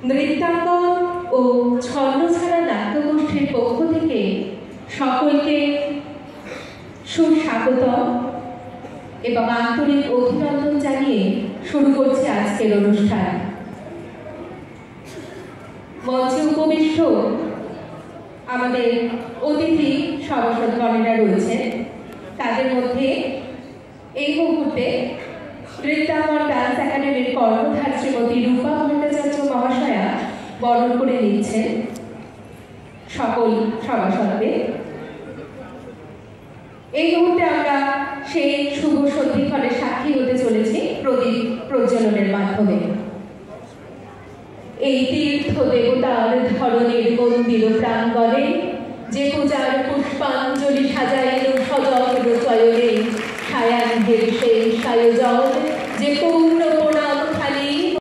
নৃত্যাঙ্গন ও ছন্নছাড়া নাট্যগোষ্ঠীর পক্ষ থেকে সকলকে সুস্বাগতম এবং আন্তরিক অভিনন্দন জানিয়ে শুরু করছে আজকের অনুষ্ঠান। মঞ্চে উপবিষ্ট আমাদের অতিথি সভাসদগণেরা রয়েছেন, তাদের মধ্যে এই মুহূর্তে নৃত্যাঙ্গন ডান্স একাডেমির কর্ণধার শ্রীমতী রূপা ভট্টাচার্য মহাশয়া বরণ করে নিচ্ছেন সকল সভাসদদের। এই মুহূর্তে আমরা সেই শুভ সন্ধিক্ষণের সাক্ষী হতে চলেছি প্রদীপ প্রজ্বলনের মাধ্যমে। এই তীর্থ দেবতার ধরনের মন্দির প্রাঙ্গণে যে পূজার পুষ্পাঞ্জলি সাজাইল সজল চয়নে, সায়াহ্নের সেই সায়োজন যে